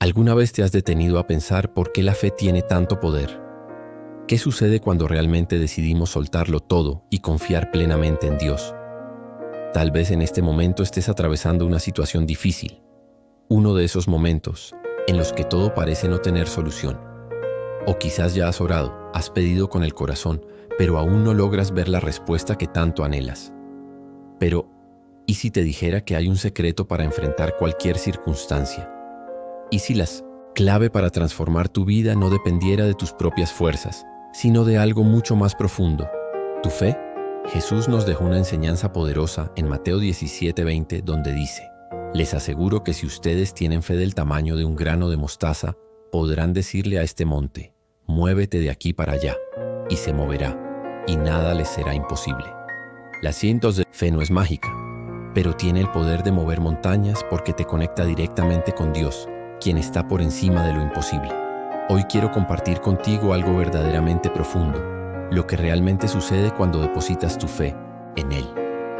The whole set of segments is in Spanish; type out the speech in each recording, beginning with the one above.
¿Alguna vez te has detenido a pensar por qué la fe tiene tanto poder? ¿Qué sucede cuando realmente decidimos soltarlo todo y confiar plenamente en Dios? Tal vez en este momento estés atravesando una situación difícil, uno de esos momentos en los que todo parece no tener solución. O quizás ya has orado, has pedido con el corazón, pero aún no logras ver la respuesta que tanto anhelas. Pero, ¿y si te dijera que hay un secreto para enfrentar cualquier circunstancia? ¿Y si la clave para transformar tu vida no dependiera de tus propias fuerzas, sino de algo mucho más profundo? ¿Tu fe? Jesús nos dejó una enseñanza poderosa en Mateo 17:20, donde dice: les aseguro que si ustedes tienen fe del tamaño de un grano de mostaza, podrán decirle a este monte: muévete de aquí para allá, y se moverá, y nada les será imposible. La ciencia de fe no es mágica, pero tiene el poder de mover montañas porque te conecta directamente con Dios, quien está por encima de lo imposible. Hoy quiero compartir contigo algo verdaderamente profundo, lo que realmente sucede cuando depositas tu fe en Él.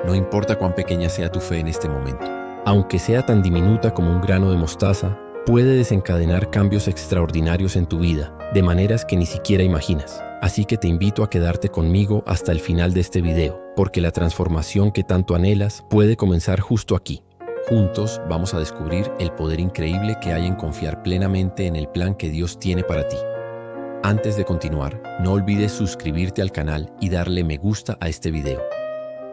No importa cuán pequeña sea tu fe en este momento. Aunque sea tan diminuta como un grano de mostaza, puede desencadenar cambios extraordinarios en tu vida, de maneras que ni siquiera imaginas. Así que te invito a quedarte conmigo hasta el final de este video, porque la transformación que tanto anhelas puede comenzar justo aquí. Juntos vamos a descubrir el poder increíble que hay en confiar plenamente en el plan que Dios tiene para ti. Antes de continuar, no olvides suscribirte al canal y darle me gusta a este video.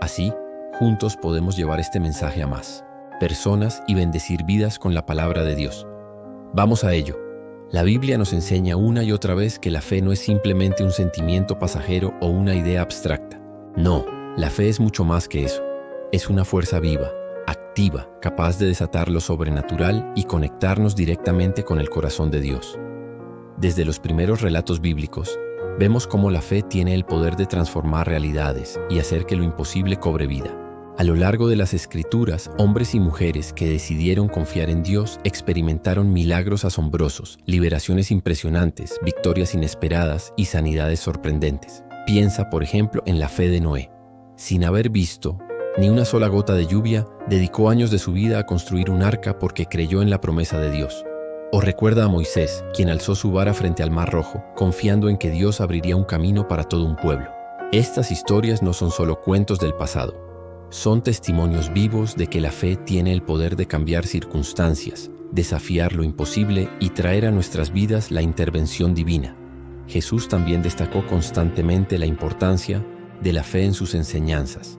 Así, juntos podemos llevar este mensaje a más personas y bendecir vidas con la palabra de Dios. Vamos a ello. La Biblia nos enseña una y otra vez que la fe no es simplemente un sentimiento pasajero o una idea abstracta. No, la fe es mucho más que eso. Es una fuerza viva, activa, capaz de desatar lo sobrenatural y conectarnos directamente con el corazón de Dios. Desde los primeros relatos bíblicos, vemos cómo la fe tiene el poder de transformar realidades y hacer que lo imposible cobre vida. A lo largo de las Escrituras, hombres y mujeres que decidieron confiar en Dios experimentaron milagros asombrosos, liberaciones impresionantes, victorias inesperadas y sanidades sorprendentes. Piensa, por ejemplo, en la fe de Noé. Sin haber visto ni una sola gota de lluvia, dedicó años de su vida a construir un arca porque creyó en la promesa de Dios. O recuerda a Moisés, quien alzó su vara frente al Mar Rojo, confiando en que Dios abriría un camino para todo un pueblo. Estas historias no son solo cuentos del pasado. Son testimonios vivos de que la fe tiene el poder de cambiar circunstancias, desafiar lo imposible y traer a nuestras vidas la intervención divina. Jesús también destacó constantemente la importancia de la fe en sus enseñanzas.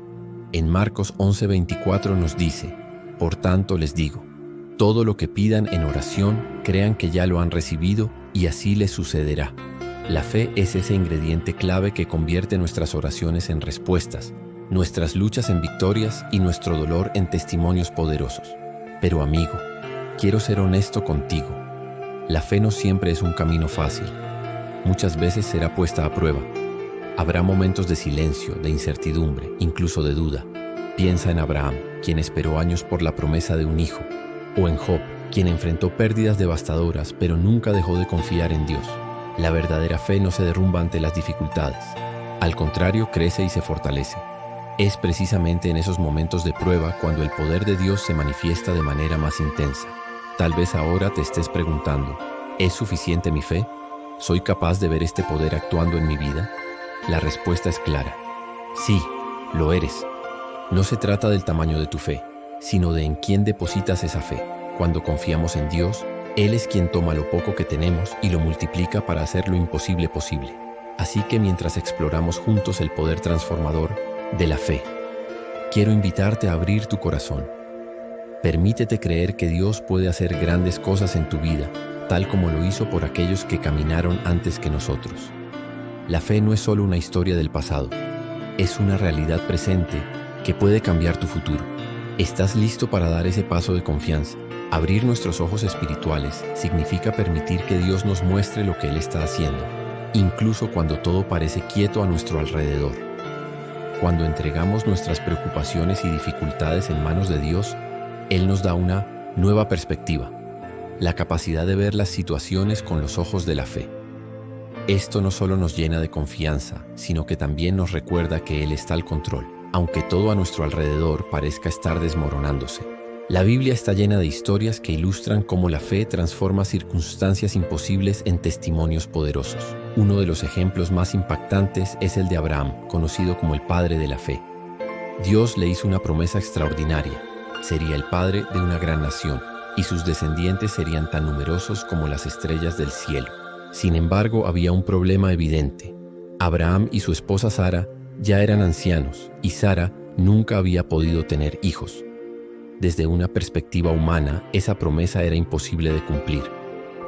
En Marcos 11:24 nos dice: por tanto les digo, todo lo que pidan en oración, crean que ya lo han recibido y así les sucederá. La fe es ese ingrediente clave que convierte nuestras oraciones en respuestas, nuestras luchas en victorias y nuestro dolor en testimonios poderosos. Pero amigo, quiero ser honesto contigo. La fe no siempre es un camino fácil. Muchas veces será puesta a prueba. Habrá momentos de silencio, de incertidumbre, incluso de duda. Piensa en Abraham, quien esperó años por la promesa de un hijo, o en Job, quien enfrentó pérdidas devastadoras, pero nunca dejó de confiar en Dios. La verdadera fe no se derrumba ante las dificultades. Al contrario, crece y se fortalece. Es precisamente en esos momentos de prueba cuando el poder de Dios se manifiesta de manera más intensa. Tal vez ahora te estés preguntando: ¿es suficiente mi fe? ¿Soy capaz de ver este poder actuando en mi vida? La respuesta es clara. Sí, lo eres. No se trata del tamaño de tu fe, sino de en quién depositas esa fe. Cuando confiamos en Dios, Él es quien toma lo poco que tenemos y lo multiplica para hacer lo imposible posible. Así que mientras exploramos juntos el poder transformador de la fe, quiero invitarte a abrir tu corazón. Permítete creer que Dios puede hacer grandes cosas en tu vida, tal como lo hizo por aquellos que caminaron antes que nosotros. La fe no es solo una historia del pasado, es una realidad presente que puede cambiar tu futuro. ¿Estás listo para dar ese paso de confianza? Abrir nuestros ojos espirituales significa permitir que Dios nos muestre lo que Él está haciendo, incluso cuando todo parece quieto a nuestro alrededor. Cuando entregamos nuestras preocupaciones y dificultades en manos de Dios, Él nos da una nueva perspectiva, la capacidad de ver las situaciones con los ojos de la fe. Esto no solo nos llena de confianza, sino que también nos recuerda que Él está al control, aunque todo a nuestro alrededor parezca estar desmoronándose. La Biblia está llena de historias que ilustran cómo la fe transforma circunstancias imposibles en testimonios poderosos. Uno de los ejemplos más impactantes es el de Abraham, conocido como el padre de la fe. Dios le hizo una promesa extraordinaria. Sería el padre de una gran nación, y sus descendientes serían tan numerosos como las estrellas del cielo. Sin embargo, había un problema evidente. Abraham y su esposa Sara ya eran ancianos, y Sara nunca había podido tener hijos. Desde una perspectiva humana, esa promesa era imposible de cumplir,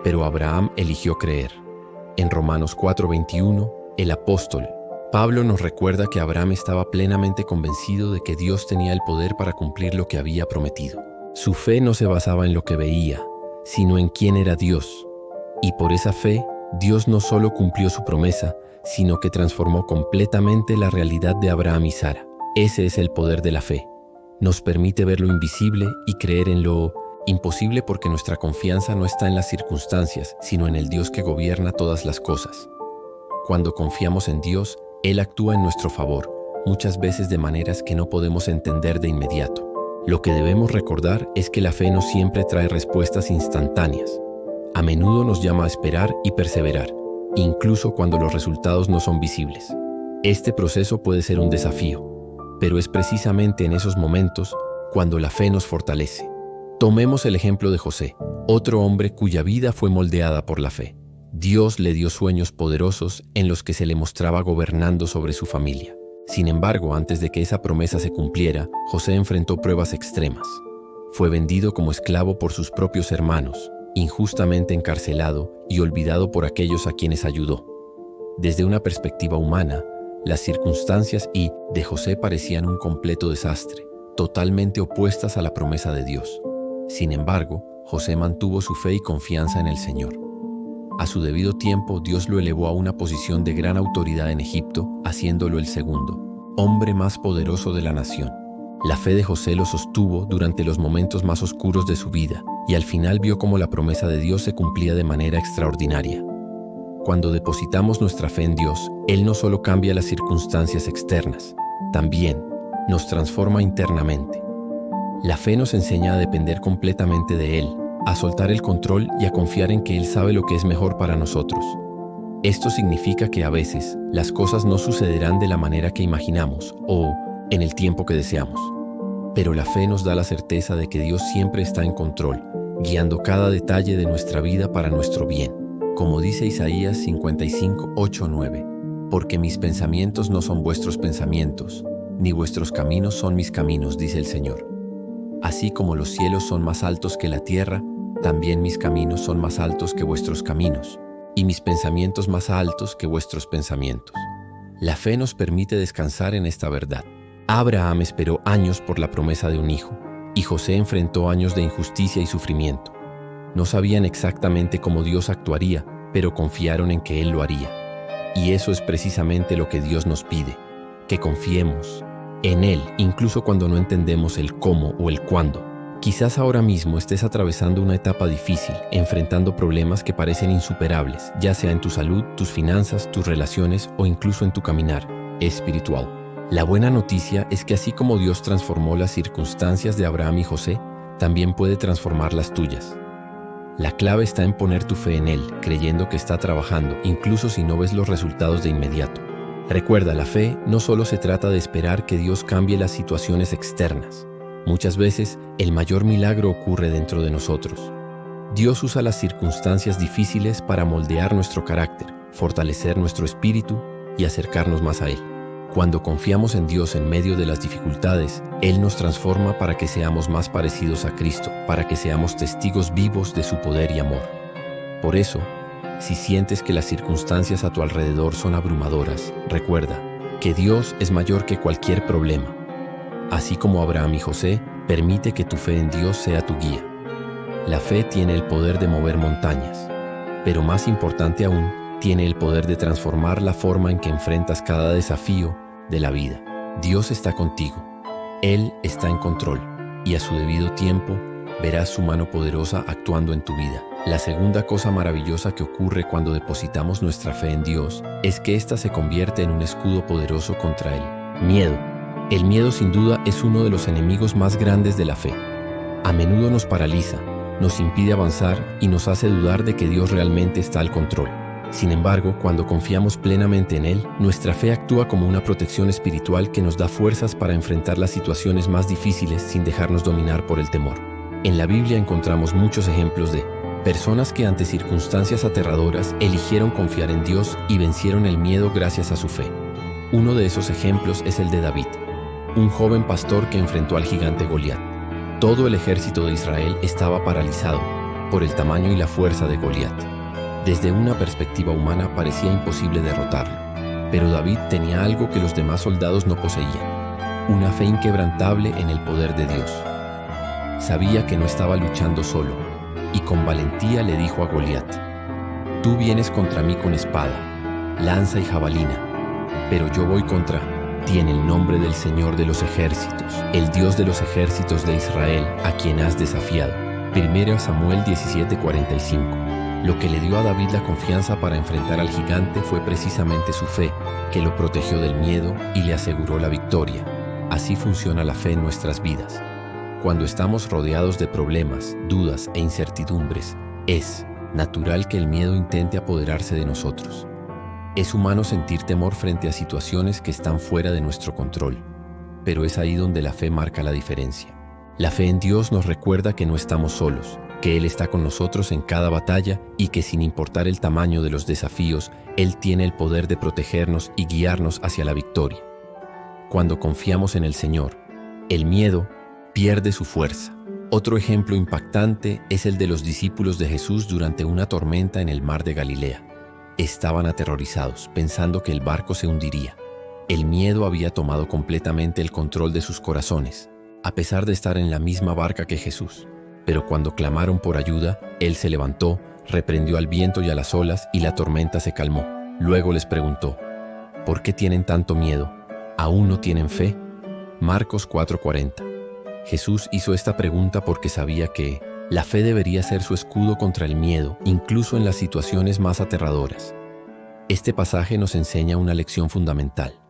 pero Abraham eligió creer. En Romanos 4:21, el apóstol Pablo nos recuerda que Abraham estaba plenamente convencido de que Dios tenía el poder para cumplir lo que había prometido. Su fe no se basaba en lo que veía, sino en quién era Dios. Y por esa fe, Dios no solo cumplió su promesa, sino que transformó completamente la realidad de Abraham y Sara. Ese es el poder de la fe. Nos permite ver lo invisible y creer en lo imposible porque nuestra confianza no está en las circunstancias, sino en el Dios que gobierna todas las cosas. Cuando confiamos en Dios, Él actúa en nuestro favor, muchas veces de maneras que no podemos entender de inmediato. Lo que debemos recordar es que la fe no siempre trae respuestas instantáneas. A menudo nos llama a esperar y perseverar, incluso cuando los resultados no son visibles. Este proceso puede ser un desafío, pero es precisamente en esos momentos cuando la fe nos fortalece. Tomemos el ejemplo de José, otro hombre cuya vida fue moldeada por la fe. Dios le dio sueños poderosos en los que se le mostraba gobernando sobre su familia. Sin embargo, antes de que esa promesa se cumpliera, José enfrentó pruebas extremas. Fue vendido como esclavo por sus propios hermanos, injustamente encarcelado y olvidado por aquellos a quienes ayudó. Desde una perspectiva humana, las circunstancias de José parecían un completo desastre, totalmente opuestas a la promesa de Dios. Sin embargo, José mantuvo su fe y confianza en el Señor. A su debido tiempo, Dios lo elevó a una posición de gran autoridad en Egipto, haciéndolo el segundo hombre más poderoso de la nación. La fe de José lo sostuvo durante los momentos más oscuros de su vida, y al final vio cómo la promesa de Dios se cumplía de manera extraordinaria. Cuando depositamos nuestra fe en Dios, Él no solo cambia las circunstancias externas, también nos transforma internamente. La fe nos enseña a depender completamente de Él, a soltar el control y a confiar en que Él sabe lo que es mejor para nosotros. Esto significa que a veces las cosas no sucederán de la manera que imaginamos o en el tiempo que deseamos. Pero la fe nos da la certeza de que Dios siempre está en control, guiando cada detalle de nuestra vida para nuestro bien. Como dice Isaías 55, 8, 9, porque mis pensamientos no son vuestros pensamientos, ni vuestros caminos son mis caminos, dice el Señor. Así como los cielos son más altos que la tierra, también mis caminos son más altos que vuestros caminos, y mis pensamientos más altos que vuestros pensamientos. La fe nos permite descansar en esta verdad. Abraham esperó años por la promesa de un hijo, y José enfrentó años de injusticia y sufrimiento. No sabían exactamente cómo Dios actuaría, pero confiaron en que Él lo haría. Y eso es precisamente lo que Dios nos pide, que confiemos en Él, incluso cuando no entendemos el cómo o el cuándo. Quizás ahora mismo estés atravesando una etapa difícil, enfrentando problemas que parecen insuperables, ya sea en tu salud, tus finanzas, tus relaciones o incluso en tu caminar espiritual. La buena noticia es que así como Dios transformó las circunstancias de Abraham y José, también puede transformar las tuyas. La clave está en poner tu fe en Él, creyendo que está trabajando, incluso si no ves los resultados de inmediato. Recuerda, la fe no solo se trata de esperar que Dios cambie las situaciones externas. Muchas veces, el mayor milagro ocurre dentro de nosotros. Dios usa las circunstancias difíciles para moldear nuestro carácter, fortalecer nuestro espíritu y acercarnos más a Él. Cuando confiamos en Dios en medio de las dificultades, Él nos transforma para que seamos más parecidos a Cristo, para que seamos testigos vivos de su poder y amor. Por eso, si sientes que las circunstancias a tu alrededor son abrumadoras, recuerda que Dios es mayor que cualquier problema. Así como Abraham y José, permite que tu fe en Dios sea tu guía. La fe tiene el poder de mover montañas, pero más importante aún, tiene el poder de transformar la forma en que enfrentas cada desafío de la vida. Dios está contigo, Él está en control, y a su debido tiempo verás su mano poderosa actuando en tu vida. La segunda cosa maravillosa que ocurre cuando depositamos nuestra fe en Dios es que ésta se convierte en un escudo poderoso contra el miedo. El miedo sin duda es uno de los enemigos más grandes de la fe. a menudo nos paraliza, nos impide avanzar y nos hace dudar de que Dios realmente está al control. Sin embargo, cuando confiamos plenamente en Él, nuestra fe actúa como una protección espiritual que nos da fuerzas para enfrentar las situaciones más difíciles sin dejarnos dominar por el temor. En la Biblia encontramos muchos ejemplos de personas que ante circunstancias aterradoras eligieron confiar en Dios y vencieron el miedo gracias a su fe. Uno de esos ejemplos es el de David, un joven pastor que enfrentó al gigante Goliat. Todo el ejército de Israel estaba paralizado por el tamaño y la fuerza de Goliat. Desde una perspectiva humana parecía imposible derrotarlo, pero David tenía algo que los demás soldados no poseían: una fe inquebrantable en el poder de Dios. Sabía que no estaba luchando solo, y con valentía le dijo a Goliat: «Tú vienes contra mí con espada, lanza y jabalina, pero yo voy contra ti en el nombre del Señor de los ejércitos, el Dios de los ejércitos de Israel, a quien has desafiado». 1 Samuel 17:45. Lo que le dio a David la confianza para enfrentar al gigante fue precisamente su fe, que lo protegió del miedo y le aseguró la victoria. Así funciona la fe en nuestras vidas. Cuando estamos rodeados de problemas, dudas e incertidumbres, es natural que el miedo intente apoderarse de nosotros. Es humano sentir temor frente a situaciones que están fuera de nuestro control, pero es ahí donde la fe marca la diferencia. La fe en Dios nos recuerda que no estamos solos, que Él está con nosotros en cada batalla y que sin importar el tamaño de los desafíos, Él tiene el poder de protegernos y guiarnos hacia la victoria. Cuando confiamos en el Señor, el miedo pierde su fuerza. Otro ejemplo impactante es el de los discípulos de Jesús durante una tormenta en el mar de Galilea. Estaban aterrorizados, pensando que el barco se hundiría. El miedo había tomado completamente el control de sus corazones, a pesar de estar en la misma barca que Jesús. Pero cuando clamaron por ayuda, Él se levantó, reprendió al viento y a las olas, y la tormenta se calmó. Luego les preguntó: ¿por qué tienen tanto miedo? ¿Aún no tienen fe? Marcos 4:40. Jesús hizo esta pregunta porque sabía que la fe debería ser su escudo contra el miedo, incluso en las situaciones más aterradoras. Este pasaje nos enseña una lección fundamental.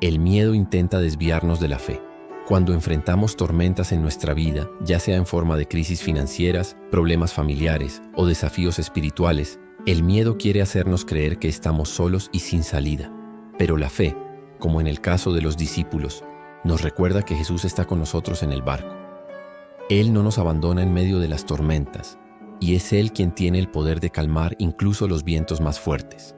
El miedo intenta desviarnos de la fe. Cuando enfrentamos tormentas en nuestra vida, ya sea en forma de crisis financieras, problemas familiares o desafíos espirituales, el miedo quiere hacernos creer que estamos solos y sin salida. Pero la fe, como en el caso de los discípulos, nos recuerda que Jesús está con nosotros en el barco. Él no nos abandona en medio de las tormentas, y es Él quien tiene el poder de calmar incluso los vientos más fuertes.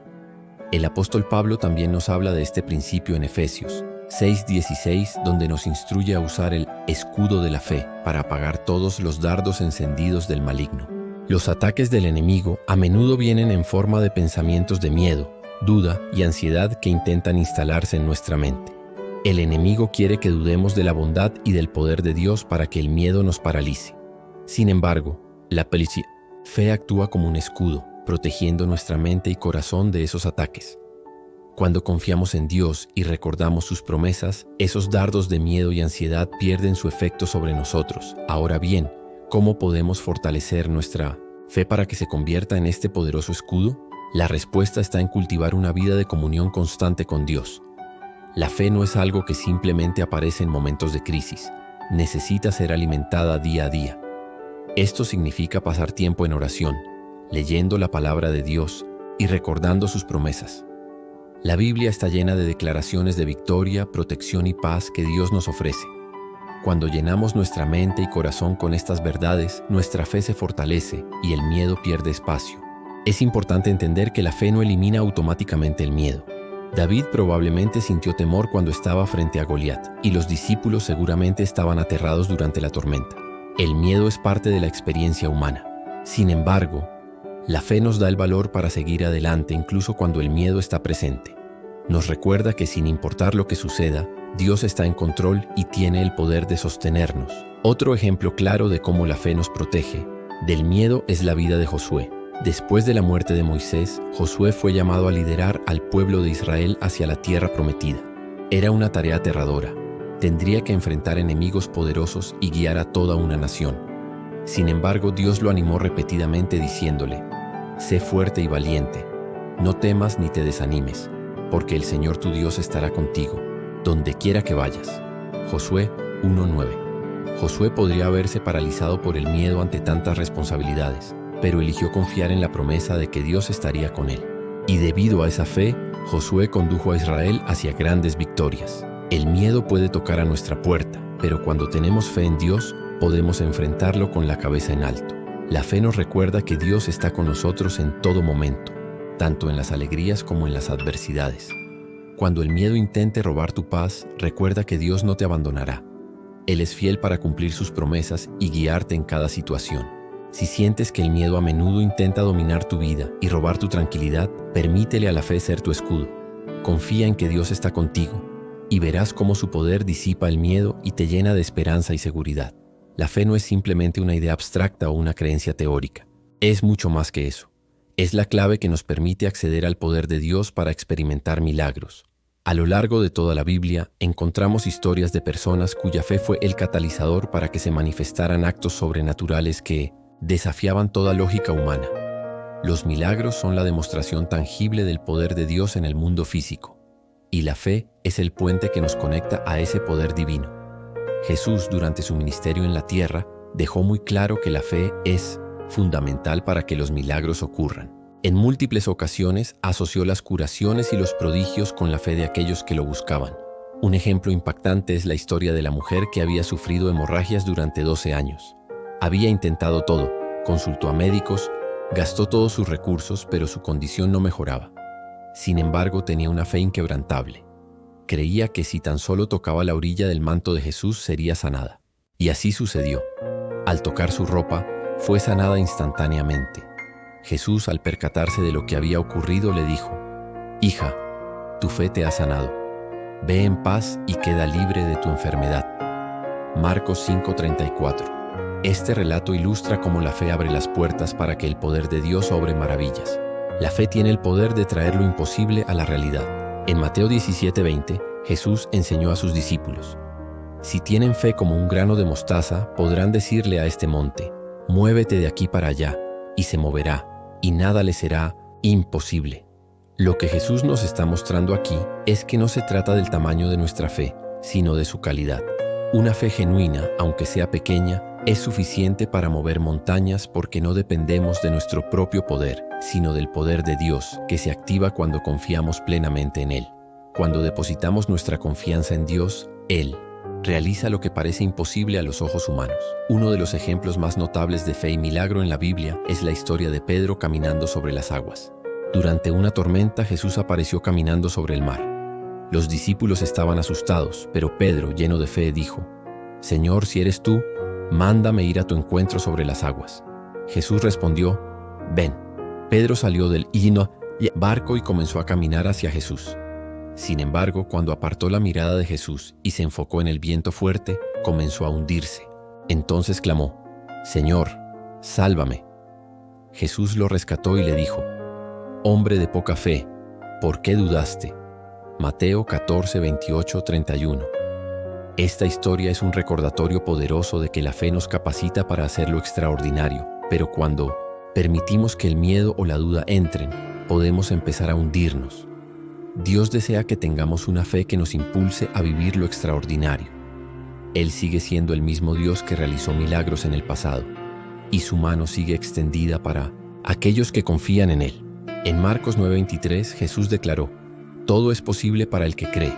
El apóstol Pablo también nos habla de este principio en Efesios 6:16, donde nos instruye a usar el escudo de la fe para apagar todos los dardos encendidos del maligno. Los ataques del enemigo a menudo vienen en forma de pensamientos de miedo, duda y ansiedad que intentan instalarse en nuestra mente. El enemigo quiere que dudemos de la bondad y del poder de Dios para que el miedo nos paralice. Sin embargo, la fe actúa como un escudo, protegiendo nuestra mente y corazón de esos ataques. Cuando confiamos en Dios y recordamos sus promesas, esos dardos de miedo y ansiedad pierden su efecto sobre nosotros. Ahora bien, ¿cómo podemos fortalecer nuestra fe para que se convierta en este poderoso escudo? La respuesta está en cultivar una vida de comunión constante con Dios. La fe no es algo que simplemente aparece en momentos de crisis. Necesita ser alimentada día a día. Esto significa pasar tiempo en oración, leyendo la palabra de Dios y recordando sus promesas. La Biblia está llena de declaraciones de victoria, protección y paz que Dios nos ofrece. Cuando llenamos nuestra mente y corazón con estas verdades, nuestra fe se fortalece y el miedo pierde espacio. Es importante entender que la fe no elimina automáticamente el miedo. David probablemente sintió temor cuando estaba frente a Goliat, y los discípulos seguramente estaban aterrados durante la tormenta. El miedo es parte de la experiencia humana. Sin embargo, la fe nos da el valor para seguir adelante incluso cuando el miedo está presente. Nos recuerda que sin importar lo que suceda, Dios está en control y tiene el poder de sostenernos. Otro ejemplo claro de cómo la fe nos protege del miedo es la vida de Josué. Después de la muerte de Moisés, Josué fue llamado a liderar al pueblo de Israel hacia la tierra prometida. Era una tarea aterradora. Tendría que enfrentar enemigos poderosos y guiar a toda una nación. Sin embargo, Dios lo animó repetidamente diciéndole: «Sé fuerte y valiente, no temas ni te desanimes, porque el Señor tu Dios estará contigo, donde quiera que vayas». Josué 1:9. Josué podría haberse paralizado por el miedo ante tantas responsabilidades, pero eligió confiar en la promesa de que Dios estaría con él. Y debido a esa fe, Josué condujo a Israel hacia grandes victorias. El miedo puede tocar a nuestra puerta, pero cuando tenemos fe en Dios, podemos enfrentarlo con la cabeza en alto. La fe nos recuerda que Dios está con nosotros en todo momento, tanto en las alegrías como en las adversidades. Cuando el miedo intente robar tu paz, recuerda que Dios no te abandonará. Él es fiel para cumplir sus promesas y guiarte en cada situación. Si sientes que el miedo a menudo intenta dominar tu vida y robar tu tranquilidad, permítele a la fe ser tu escudo. Confía en que Dios está contigo y verás cómo su poder disipa el miedo y te llena de esperanza y seguridad. La fe no es simplemente una idea abstracta o una creencia teórica. Es mucho más que eso. Es la clave que nos permite acceder al poder de Dios para experimentar milagros. A lo largo de toda la Biblia, encontramos historias de personas cuya fe fue el catalizador para que se manifestaran actos sobrenaturales que desafiaban toda lógica humana. Los milagros son la demostración tangible del poder de Dios en el mundo físico, y la fe es el puente que nos conecta a ese poder divino. Jesús, durante su ministerio en la tierra, dejó muy claro que la fe es fundamental para que los milagros ocurran. En múltiples ocasiones asoció las curaciones y los prodigios con la fe de aquellos que lo buscaban. Un ejemplo impactante es la historia de la mujer que había sufrido hemorragias durante 12 años. Había intentado todo, consultó a médicos, gastó todos sus recursos, pero su condición no mejoraba. Sin embargo, tenía una fe inquebrantable. Creía que si tan solo tocaba la orilla del manto de Jesús sería sanada. Y así sucedió. Al tocar su ropa, fue sanada instantáneamente. Jesús, al percatarse de lo que había ocurrido, le dijo: «Hija, tu fe te ha sanado. Ve en paz y queda libre de tu enfermedad». Marcos 5:34. Este relato ilustra cómo la fe abre las puertas para que el poder de Dios obre maravillas. La fe tiene el poder de traer lo imposible a la realidad. En Mateo 17:20, Jesús enseñó a sus discípulos: «Si tienen fe como un grano de mostaza, podrán decirle a este monte: muévete de aquí para allá, y se moverá, y nada le será imposible». Lo que Jesús nos está mostrando aquí es que no se trata del tamaño de nuestra fe, sino de su calidad. Una fe genuina, aunque sea pequeña, es suficiente para mover montañas porque no dependemos de nuestro propio poder, sino del poder de Dios, que se activa cuando confiamos plenamente en Él. Cuando depositamos nuestra confianza en Dios, Él realiza lo que parece imposible a los ojos humanos. Uno de los ejemplos más notables de fe y milagro en la Biblia es la historia de Pedro caminando sobre las aguas. Durante una tormenta, Jesús apareció caminando sobre el mar. Los discípulos estaban asustados, pero Pedro, lleno de fe, dijo: «Señor, si eres tú, mándame ir a tu encuentro sobre las aguas». Jesús respondió: «Ven». Pedro salió del barco y comenzó a caminar hacia Jesús. Sin embargo, cuando apartó la mirada de Jesús y se enfocó en el viento fuerte, comenzó a hundirse. Entonces clamó: «Señor, sálvame». Jesús lo rescató y le dijo: «Hombre de poca fe, ¿por qué dudaste?». Mateo 14, 28, 31. Esta historia es un recordatorio poderoso de que la fe nos capacita para hacer lo extraordinario, pero cuando permitimos que el miedo o la duda entren, podemos empezar a hundirnos. Dios desea que tengamos una fe que nos impulse a vivir lo extraordinario. Él sigue siendo el mismo Dios que realizó milagros en el pasado, y su mano sigue extendida para aquellos que confían en Él. En Marcos 9:23, Jesús declaró: «Todo es posible para el que cree».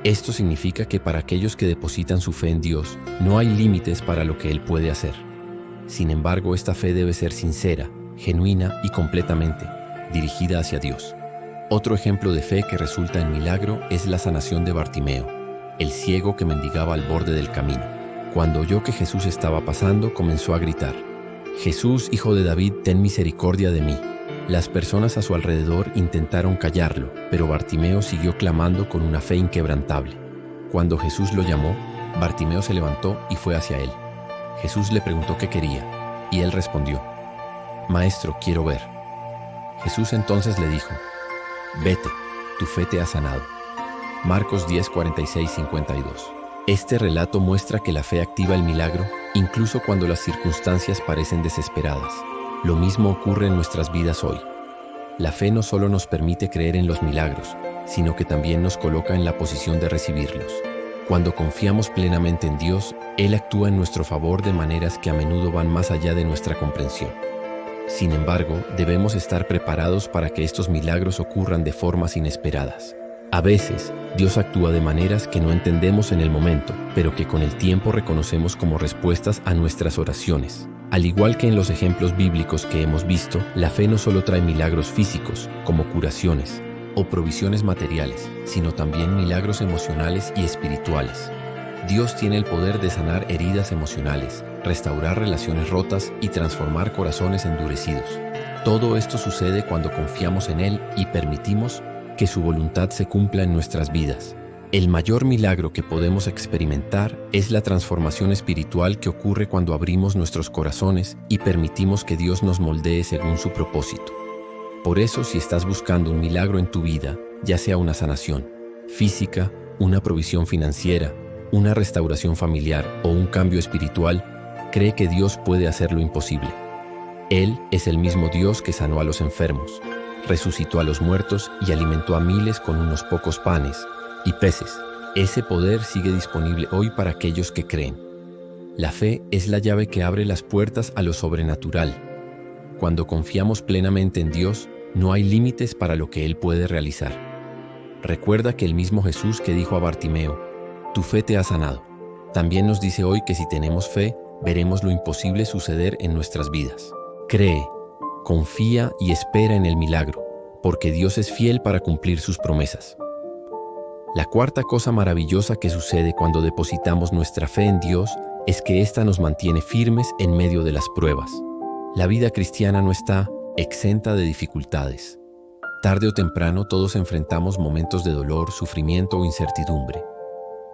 Esto significa que para aquellos que depositan su fe en Dios, no hay límites para lo que Él puede hacer. Sin embargo, esta fe debe ser sincera, genuina y completamente dirigida hacia Dios. Otro ejemplo de fe que resulta en milagro es la sanación de Bartimeo, el ciego que mendigaba al borde del camino. Cuando oyó que Jesús estaba pasando, comenzó a gritar: «Jesús, Hijo de David, ten misericordia de mí». Las personas a su alrededor intentaron callarlo, pero Bartimeo siguió clamando con una fe inquebrantable. Cuando Jesús lo llamó, Bartimeo se levantó y fue hacia él. Jesús le preguntó qué quería, y él respondió: «Maestro, quiero ver». Jesús entonces le dijo: «Vete, tu fe te ha sanado». Marcos 10, 46, 52. Este relato muestra que la fe activa el milagro, incluso cuando las circunstancias parecen desesperadas. Lo mismo ocurre en nuestras vidas hoy. La fe no solo nos permite creer en los milagros, sino que también nos coloca en la posición de recibirlos. Cuando confiamos plenamente en Dios, Él actúa en nuestro favor de maneras que a menudo van más allá de nuestra comprensión. Sin embargo, debemos estar preparados para que estos milagros ocurran de formas inesperadas. A veces, Dios actúa de maneras que no entendemos en el momento, pero que con el tiempo reconocemos como respuestas a nuestras oraciones. Al igual que en los ejemplos bíblicos que hemos visto, la fe no solo trae milagros físicos, como curaciones o provisiones materiales, sino también milagros emocionales y espirituales. Dios tiene el poder de sanar heridas emocionales, restaurar relaciones rotas y transformar corazones endurecidos. Todo esto sucede cuando confiamos en Él y permitimos que su voluntad se cumpla en nuestras vidas. El mayor milagro que podemos experimentar es la transformación espiritual que ocurre cuando abrimos nuestros corazones y permitimos que Dios nos moldee según su propósito. Por eso, si estás buscando un milagro en tu vida, ya sea una sanación física, una provisión financiera, una restauración familiar o un cambio espiritual, cree que Dios puede hacer lo imposible. Él es el mismo Dios que sanó a los enfermos, resucitó a los muertos y alimentó a miles con unos pocos panes y peces. Ese poder sigue disponible hoy para aquellos que creen. La fe es la llave que abre las puertas a lo sobrenatural. Cuando confiamos plenamente en Dios, no hay límites para lo que Él puede realizar. Recuerda que el mismo Jesús que dijo a Bartimeo, «Tu fe te ha sanado», también nos dice hoy que si tenemos fe, veremos lo imposible suceder en nuestras vidas. Cree, confía y espera en el milagro, porque Dios es fiel para cumplir sus promesas. La cuarta cosa maravillosa que sucede cuando depositamos nuestra fe en Dios es que ésta nos mantiene firmes en medio de las pruebas. La vida cristiana no está exenta de dificultades. Tarde o temprano todos enfrentamos momentos de dolor, sufrimiento o incertidumbre.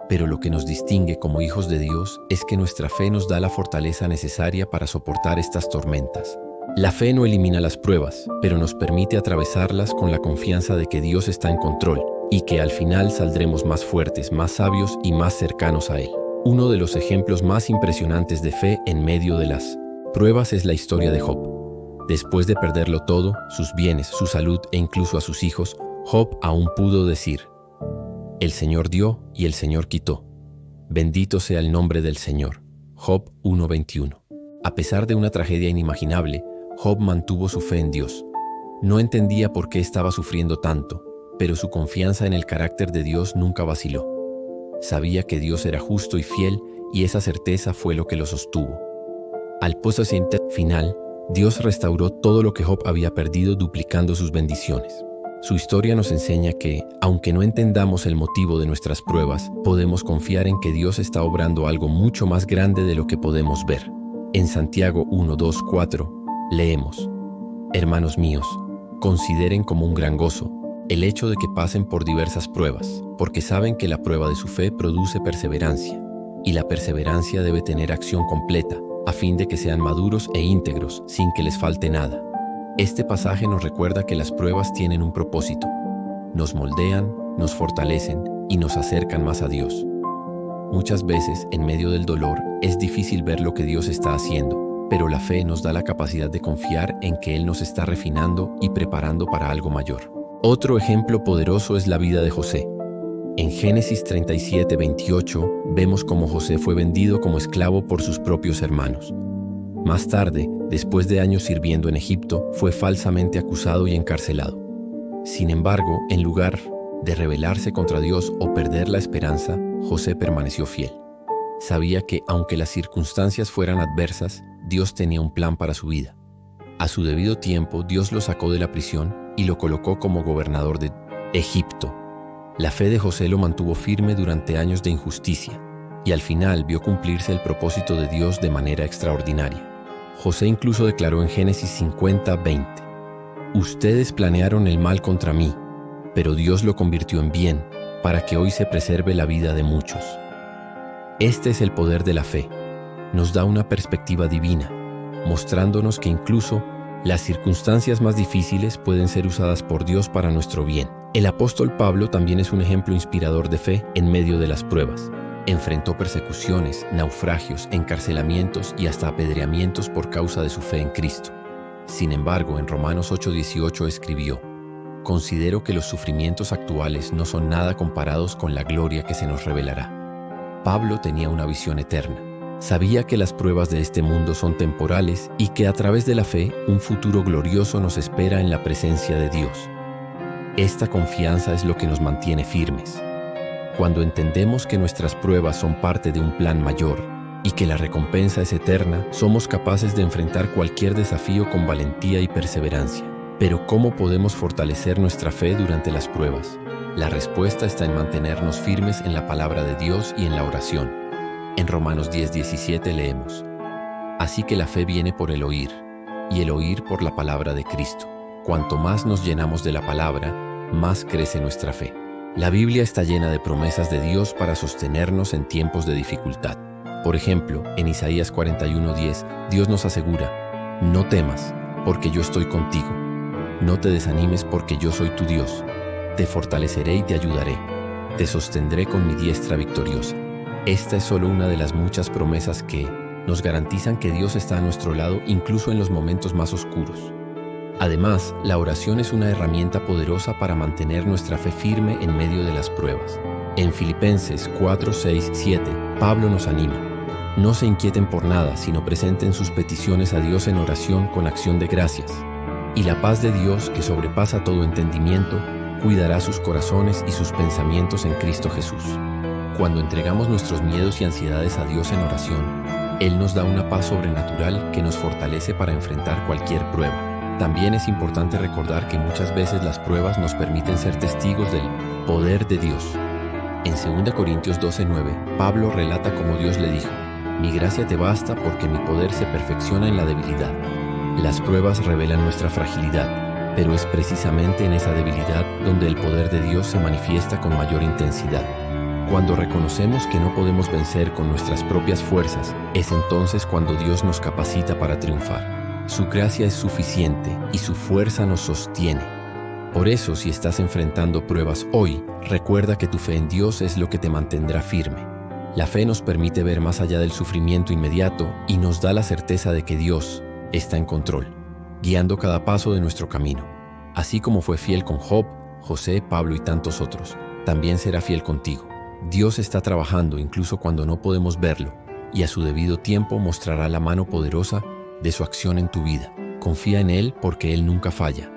Pero lo que nos distingue como hijos de Dios es que nuestra fe nos da la fortaleza necesaria para soportar estas tormentas. La fe no elimina las pruebas, pero nos permite atravesarlas con la confianza de que Dios está en control y que al final saldremos más fuertes, más sabios y más cercanos a Él. Uno de los ejemplos más impresionantes de fe en medio de las pruebas es la historia de Job. Después de perderlo todo, sus bienes, su salud e incluso a sus hijos, Job aún pudo decir: «El Señor dio y el Señor quitó. Bendito sea el nombre del Señor». Job 1:21. A pesar de una tragedia inimaginable, Job mantuvo su fe en Dios. No entendía por qué estaba sufriendo tanto, pero su confianza en el carácter de Dios nunca vaciló. Sabía que Dios era justo y fiel, y esa certeza fue lo que lo sostuvo. Al paso final, Dios restauró todo lo que Job había perdido, duplicando sus bendiciones. Su historia nos enseña que, aunque no entendamos el motivo de nuestras pruebas, podemos confiar en que Dios está obrando algo mucho más grande de lo que podemos ver. En Santiago 1:2-4 leemos: «Hermanos míos, consideren como un gran gozo el hecho de que pasen por diversas pruebas, porque saben que la prueba de su fe produce perseverancia, y la perseverancia debe tener acción completa, a fin de que sean maduros e íntegros, sin que les falte nada». Este pasaje nos recuerda que las pruebas tienen un propósito. Nos moldean, nos fortalecen y nos acercan más a Dios. Muchas veces, en medio del dolor, es difícil ver lo que Dios está haciendo, pero la fe nos da la capacidad de confiar en que Él nos está refinando y preparando para algo mayor. Otro ejemplo poderoso es la vida de José. En Génesis 37:28 vemos cómo José fue vendido como esclavo por sus propios hermanos. Más tarde, después de años sirviendo en Egipto, fue falsamente acusado y encarcelado. Sin embargo, en lugar de rebelarse contra Dios o perder la esperanza, José permaneció fiel. Sabía que, aunque las circunstancias fueran adversas, Dios tenía un plan para su vida. A su debido tiempo, Dios lo sacó de la prisión y lo colocó como gobernador de Egipto. La fe de José lo mantuvo firme durante años de injusticia, y al final vio cumplirse el propósito de Dios de manera extraordinaria. José incluso declaró en Génesis 50:20: «Ustedes planearon el mal contra mí, pero Dios lo convirtió en bien, para que hoy se preserve la vida de muchos». Este es el poder de la fe. Nos da una perspectiva divina, mostrándonos que incluso las circunstancias más difíciles pueden ser usadas por Dios para nuestro bien. El apóstol Pablo también es un ejemplo inspirador de fe en medio de las pruebas. Enfrentó persecuciones, naufragios, encarcelamientos y hasta apedreamientos por causa de su fe en Cristo. Sin embargo, en Romanos 8:18 escribió: «Considero que los sufrimientos actuales no son nada comparados con la gloria que se nos revelará». Pablo tenía una visión eterna. Sabía que las pruebas de este mundo son temporales y que a través de la fe un futuro glorioso nos espera en la presencia de Dios. Esta confianza es lo que nos mantiene firmes. Cuando entendemos que nuestras pruebas son parte de un plan mayor y que la recompensa es eterna, somos capaces de enfrentar cualquier desafío con valentía y perseverancia. Pero ¿cómo podemos fortalecer nuestra fe durante las pruebas? La respuesta está en mantenernos firmes en la palabra de Dios y en la oración. En Romanos 10:17 leemos: Así que la fe viene por el oír, y el oír por la palabra de Cristo. Cuanto más nos llenamos de la palabra, más crece nuestra fe. La Biblia está llena de promesas de Dios para sostenernos en tiempos de dificultad. Por ejemplo, en Isaías 41:10, Dios nos asegura: No temas, porque yo estoy contigo. No te desanimes, porque yo soy tu Dios. Te fortaleceré y te ayudaré. Te sostendré con mi diestra victoriosa. Esta es solo una de las muchas promesas que nos garantizan que Dios está a nuestro lado incluso en los momentos más oscuros. Además, la oración es una herramienta poderosa para mantener nuestra fe firme en medio de las pruebas. En Filipenses 4:6-7, Pablo nos anima: No se inquieten por nada, sino presenten sus peticiones a Dios en oración con acción de gracias. Y la paz de Dios, que sobrepasa todo entendimiento, cuidará sus corazones y sus pensamientos en Cristo Jesús. Cuando entregamos nuestros miedos y ansiedades a Dios en oración, Él nos da una paz sobrenatural que nos fortalece para enfrentar cualquier prueba. También es importante recordar que muchas veces las pruebas nos permiten ser testigos del poder de Dios. En 2 Corintios 12:9, Pablo relata cómo Dios le dijo: Mi gracia te basta porque mi poder se perfecciona en la debilidad. Las pruebas revelan nuestra fragilidad, pero es precisamente en esa debilidad donde el poder de Dios se manifiesta con mayor intensidad. Cuando reconocemos que no podemos vencer con nuestras propias fuerzas, es entonces cuando Dios nos capacita para triunfar. Su gracia es suficiente y su fuerza nos sostiene. Por eso, si estás enfrentando pruebas hoy, recuerda que tu fe en Dios es lo que te mantendrá firme. La fe nos permite ver más allá del sufrimiento inmediato y nos da la certeza de que Dios está en control, guiando cada paso de nuestro camino. Así como fue fiel con Job, José, Pablo y tantos otros, también será fiel contigo. Dios está trabajando incluso cuando no podemos verlo, y a su debido tiempo mostrará la mano poderosa de su acción en tu vida. Confía en Él porque Él nunca falla.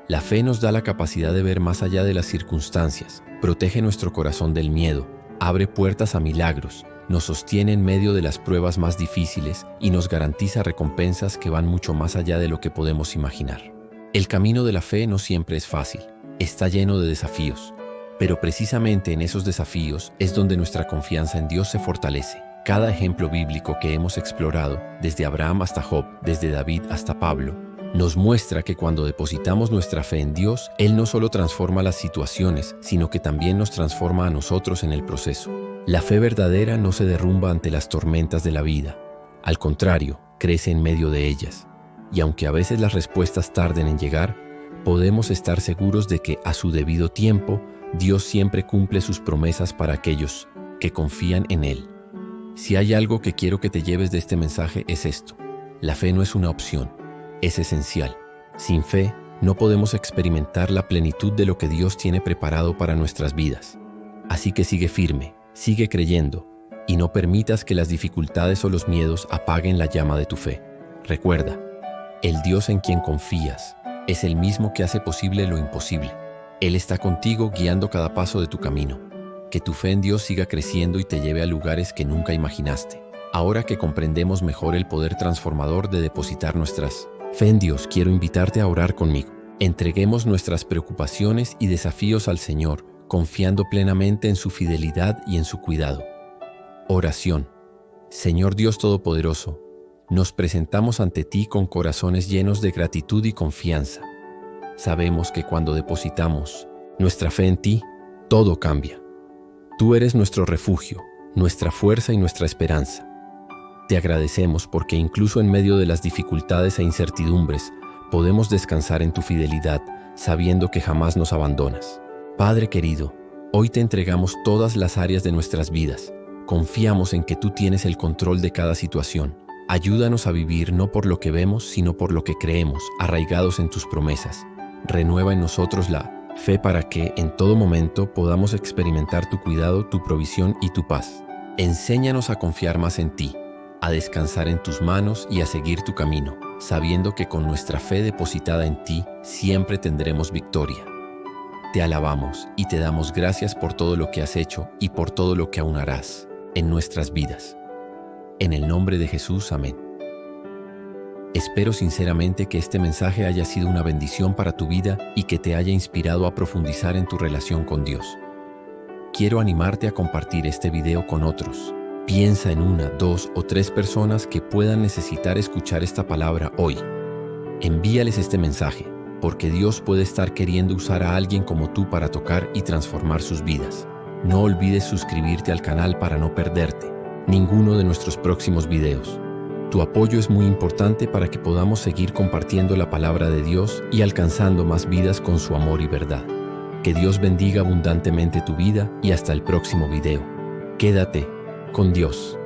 La fe nos da la capacidad de ver más allá de las circunstancias, protege nuestro corazón del miedo, abre puertas a milagros, nos sostiene en medio de las pruebas más difíciles y nos garantiza recompensas que van mucho más allá de lo que podemos imaginar. El camino de la fe no siempre es fácil, está lleno de desafíos, pero precisamente en esos desafíos es donde nuestra confianza en Dios se fortalece. Cada ejemplo bíblico que hemos explorado, desde Abraham hasta Job, desde David hasta Pablo, nos muestra que cuando depositamos nuestra fe en Dios, Él no solo transforma las situaciones, sino que también nos transforma a nosotros en el proceso. La fe verdadera no se derrumba ante las tormentas de la vida. Al contrario, crece en medio de ellas. Y aunque a veces las respuestas tarden en llegar, podemos estar seguros de que a su debido tiempo, Dios siempre cumple sus promesas para aquellos que confían en Él. Si hay algo que quiero que te lleves de este mensaje es esto: la fe no es una opción, es esencial. Sin fe, no podemos experimentar la plenitud de lo que Dios tiene preparado para nuestras vidas. Así que sigue firme, sigue creyendo, y no permitas que las dificultades o los miedos apaguen la llama de tu fe. Recuerda, el Dios en quien confías es el mismo que hace posible lo imposible. Él está contigo guiando cada paso de tu camino. Que tu fe en Dios siga creciendo y te lleve a lugares que nunca imaginaste. Ahora que comprendemos mejor el poder transformador de depositar nuestras fe en Dios, quiero invitarte a orar conmigo. Entreguemos nuestras preocupaciones y desafíos al Señor, confiando plenamente en su fidelidad y en su cuidado. Oración. Señor Dios Todopoderoso, nos presentamos ante ti con corazones llenos de gratitud y confianza. Sabemos que cuando depositamos nuestra fe en ti, todo cambia. Tú eres nuestro refugio, nuestra fuerza y nuestra esperanza. Te agradecemos porque incluso en medio de las dificultades e incertidumbres, podemos descansar en tu fidelidad, sabiendo que jamás nos abandonas. Padre querido, hoy te entregamos todas las áreas de nuestras vidas. Confiamos en que tú tienes el control de cada situación. Ayúdanos a vivir no por lo que vemos, sino por lo que creemos, arraigados en tus promesas. Renueva en nosotros la fe para que, en todo momento, podamos experimentar tu cuidado, tu provisión y tu paz. Enséñanos a confiar más en ti, a descansar en tus manos y a seguir tu camino, sabiendo que con nuestra fe depositada en ti siempre tendremos victoria. Te alabamos y te damos gracias por todo lo que has hecho y por todo lo que aún harás en nuestras vidas. En el nombre de Jesús, amén. Espero sinceramente que este mensaje haya sido una bendición para tu vida y que te haya inspirado a profundizar en tu relación con Dios. Quiero animarte a compartir este video con otros. Piensa en 1, 2 o 3 personas que puedan necesitar escuchar esta palabra hoy. Envíales este mensaje, porque Dios puede estar queriendo usar a alguien como tú para tocar y transformar sus vidas. No olvides suscribirte al canal para no perderte ninguno de nuestros próximos videos. Tu apoyo es muy importante para que podamos seguir compartiendo la palabra de Dios y alcanzando más vidas con su amor y verdad. Que Dios bendiga abundantemente tu vida y hasta el próximo video. Quédate con Dios.